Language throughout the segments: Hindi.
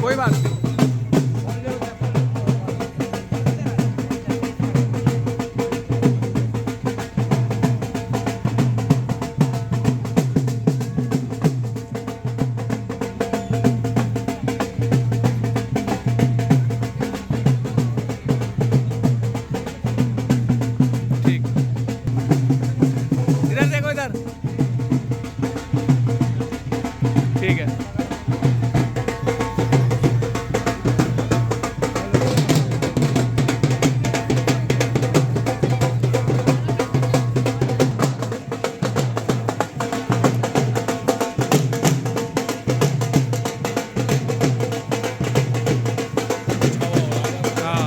कोई बात नहीं। ठीक, इधर देखो, इधर। ठीक है। हाँ,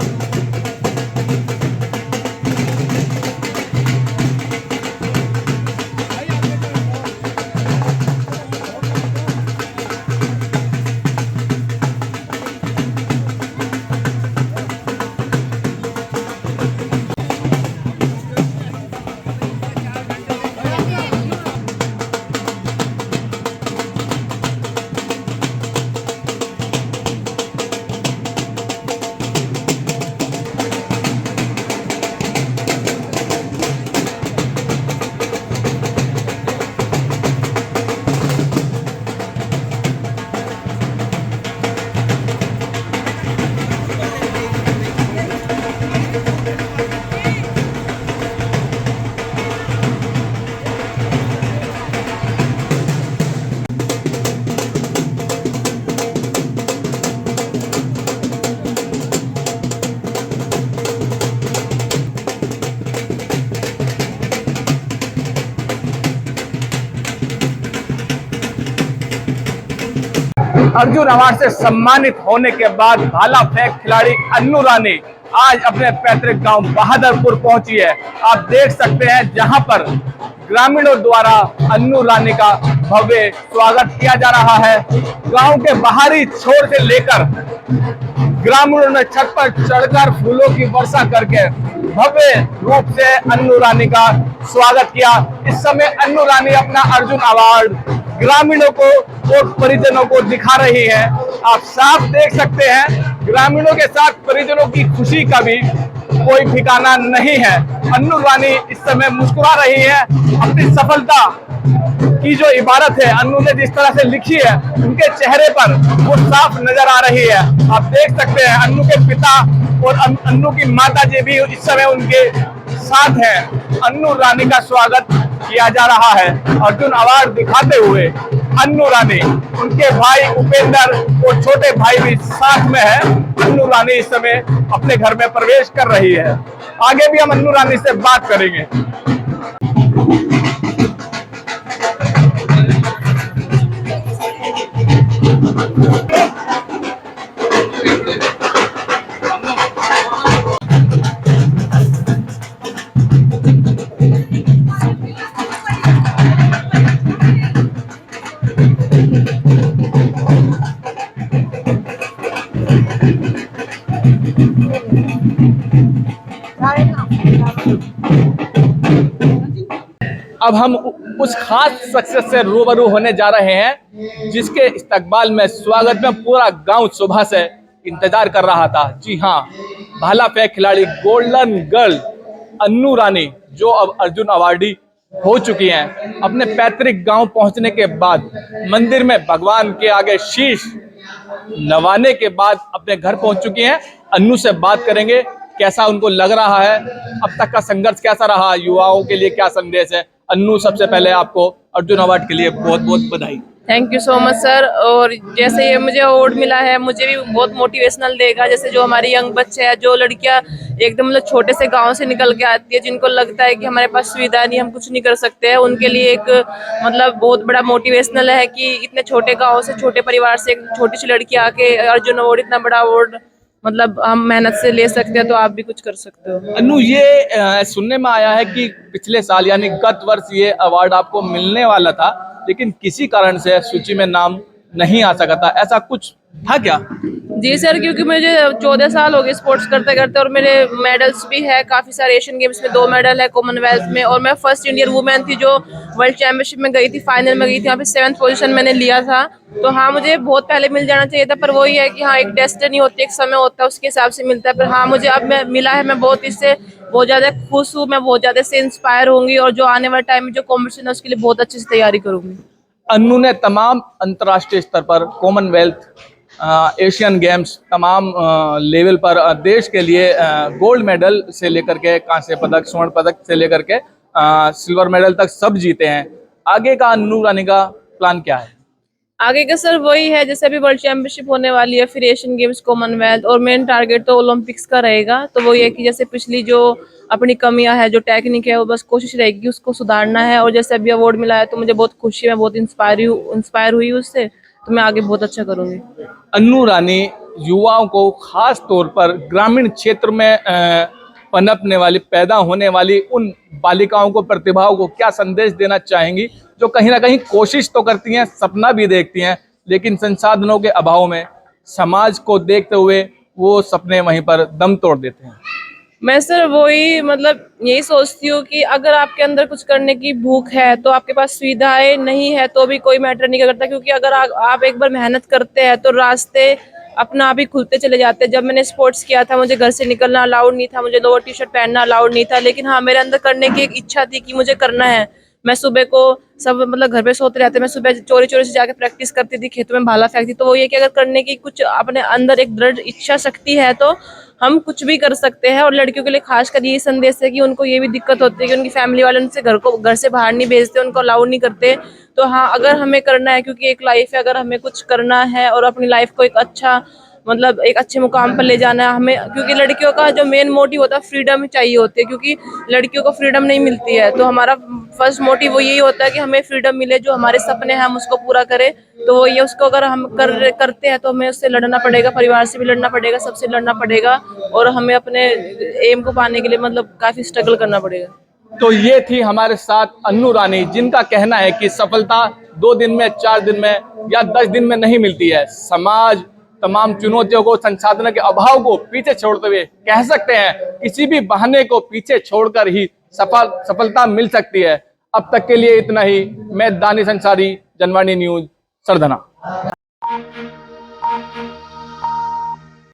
अर्जुन अवार्ड से सम्मानित होने के बाद भाला फेंक खिलाड़ी अन्नू रानी आज अपने पैतृक गांव बहादुरपुर पहुंची है। आप देख सकते हैं जहां पर ग्रामीणों द्वारा अन्नू रानी का भव्य स्वागत किया जा रहा है। गांव के बाहरी छोर से लेकर ग्रामीणों ने छत पर चढ़कर फूलों की वर्षा करके भव्य रूप से अन्नू रानी का स्वागत किया। इस समय अन्नू रानी अपना अर्जुन अवार्ड ग्रामीणों को और परिजनों को दिखा रही है। आप साफ देख सकते हैं ग्रामीणों के साथ परिजनों की खुशी का भी कोई ठिकाना नहीं है। अन्नू रानी इस समय मुस्कुरा रही है। अपनी सफलता की जो इबारत है अन्नू ने जिस तरह से लिखी है उनके चेहरे पर वो साफ नजर आ रही है। आप देख सकते हैं अन्नू के पिता और अन्नू की माता जी भी इस समय उनके साथ हैं। अन्नू रानी का स्वागत किया जा रहा है। अर्जुन अवार्ड दिखाते हुए अन्नू रानी, उनके भाई उपेंद्र और छोटे भाई भी साथ में है। अन्नू रानी इस समय अपने घर में प्रवेश कर रही है। आगे भी हम अन्नू रानी से बात करेंगे। अब हम उस खास शख्सियत से रूबरू होने जा रहे हैं जिसके इस्तकबाल में स्वागत में पूरा गांव सुबह से इंतजार कर रहा था। जी हाँ, भाला फेंक खिलाड़ी गोल्डन गर्ल अन्नू रानी जो अब अर्जुन अवार्डी हो चुकी हैं, अपने पैतृक गांव पहुंचने के बाद मंदिर में भगवान के आगे शीश नवाने के बाद अपने घर पहुंच चुकी हैं। अन्नू से बात करेंगे कैसा उनको लग रहा है, अब तक का संघर्ष कैसा रहा, युवाओं के लिए क्या संदेश है। अन्नू, सबसे पहले आपको अर्जुन अवार्ड के लिए बहुत बहुत बधाई। Thank you so much sir. और जैसे ये मुझे अवार्ड मिला है, मुझे भी बहुत मोटिवेशनल देगा। जैसे जो हमारी यंग बच्चे हैं, जो लड़कियां एकदम मतलब छोटे से गांव से निकल के आती है, जिनको लगता है कि हमारे पास सुविधा नहीं, हम कुछ नहीं कर सकते हैं, उनके लिए एक मतलब बहुत बड़ा मोटिवेशनल है कि इतने छोटे गांव से, छोटे परिवार से एक छोटी सी लड़की आके अर्जुन अवार्ड, इतना बड़ा अवार्ड मतलब हम मेहनत से ले सकते हैं, तो आप भी कुछ कर सकते हो। अनु, ये सुनने में आया है कि पिछले साल यानी गत वर्ष ये अवार्ड आपको मिलने वाला था, लेकिन किसी कारण से सूची में नाम नहीं आ सका था, ऐसा कुछ था क्या? जी सर, क्योंकि मुझे 14 साल हो गए स्पोर्ट्स करते करते, और मेरे मेडल्स भी है काफी सारे। एशियन गेम्स में 2 मेडल है, कॉमनवेल्थ में, और मैं फर्स्ट इंडियन वुमेन थी जो वर्ल्ड चैंपियनशिप में गई थी, फाइनल में गई थी, वहाँ पे 7th पोजीशन मैंने लिया था। तो हाँ, मुझे बहुत पहले मिल जाना चाहिए था, पर वही है कि हाँ, एक डेस्टिनी होती है, एक समय होता है, उसके हिसाब से मिलता है। पर हाँ, मुझे अब मिला है, मैं बहुत इससे बहुत ज्यादा खुश हूँ, मैं बहुत ज्यादा से इंस्पायर होंगी, और जो आने वाले टाइम में जो कॉम्पिटिशन है उसके लिए बहुत अच्छे से तैयारी करूंगी। अन्नू ने तमाम अंतर्राष्ट्रीय स्तर पर, कॉमनवेल्थ, एशियन गेम्स, तमाम लेवल पर देश के लिए गोल्ड मेडल से लेकर के कांस्य पदक, स्वर्ण पदक से लेकर के सिल्वर मेडल तक सब जीते हैं। आगे का अन्नू रानी का प्लान क्या है? आगे का सर वही है, जैसे अभी वर्ल्ड चैंपियनशिप होने वाली है, फिर एशियन गेम्स, कॉमनवेल्थ, और मेन टारगेट तो ओलंपिक्स का रहेगा। तो वो ये कि जैसे पिछली जो अपनी कमियां है, जो टेक्निक है, वो बस कोशिश रहेगी उसको सुधारना है। और जैसे अभी अवार्ड मिला है तो मुझे बहुत खुशी है, मैं बहुत इंस्पायर हुई उससे, तो मैं आगे बहुत अच्छा करूंगी। अन्नू रानी युवाओं को, खास तौर पर ग्रामीण क्षेत्र में पनपने वाली, पैदा होने वाली उन बालिकाओं को, प्रतिभाओं को क्या संदेश देना चाहेंगी, जो कहीं ना कहीं कोशिश तो करती हैं, सपना भी देखती हैं, लेकिन संसाधनों के अभाव में, समाज को देखते हुए वो सपने वहीं पर दम तोड़ देते हैं? मैं सर वही मतलब यही सोचती हूँ कि अगर आपके अंदर कुछ करने की भूख है, तो आपके पास सुविधाएं नहीं है तो भी कोई मैटर नहीं करता, क्योंकि अगर आप एक बार मेहनत करते हैं तो रास्ते अपना आप ही खुलते चले जाते हैं। जब मैंने स्पोर्ट्स किया था, मुझे घर से निकलना अलाउड नहीं था, मुझे लोअर टी शर्ट पहनना अलाउड नहीं था, लेकिन हाँ, मेरे अंदर करने की एक इच्छा थी कि मुझे करना है। मैं सुबह को, सब मतलब घर पे सोते रहते, मैं सुबह चोरी चोरी से जाके प्रैक्टिस करती थी, खेतों में भाला फेंकती। तो वो ये कि अगर करने की कुछ अपने अंदर एक दृढ़ इच्छा शक्ति है तो हम कुछ भी कर सकते हैं। और लड़कियों के लिए खासकर यही संदेश है कि उनको ये भी दिक्कत होती है कि उनकी फैमिली वाले उनसे घर से बाहर नहीं भेजते, उनको अलाउड नहीं करते। तो हाँ, अगर हमें करना है, क्योंकि एक लाइफ है, अगर हमें कुछ करना है और अपनी लाइफ को एक अच्छा मतलब एक अच्छे मुकाम पर ले जाना है हमें, क्योंकि लड़कियों का जो मेन मोटिव होता है फ्रीडम चाहिए होती है, क्योंकि लड़कियों को फ्रीडम नहीं मिलती है। तो हमारा फर्स्ट मोटिव वो यही होता है कि हमें फ्रीडम मिले, जो हमारे सपने हैं हम उसको पूरा करें। तो वो ये, उसको अगर हम करते हैं तो हमें उससे लड़ना पड़ेगा, परिवार से भी लड़ना पड़ेगा, सबसे लड़ना पड़ेगा, और हमें अपने एम को पाने के लिए मतलब काफी स्ट्रगल करना पड़ेगा। तो ये थी हमारे साथ अन्नू रानी, जिनका कहना है कि सफलता 2 दिन में, 4 दिन में या 10 दिन में नहीं मिलती है। समाज तमाम चुनौतियों को, संसाधनों के अभाव को पीछे छोड़ते हुए, कह सकते हैं किसी भी बहाने को पीछे छोड़कर ही सफलता मिल सकती है। अब तक के लिए इतना ही। मैं दानिश अंसारी, जनवाणी न्यूज, सरधना।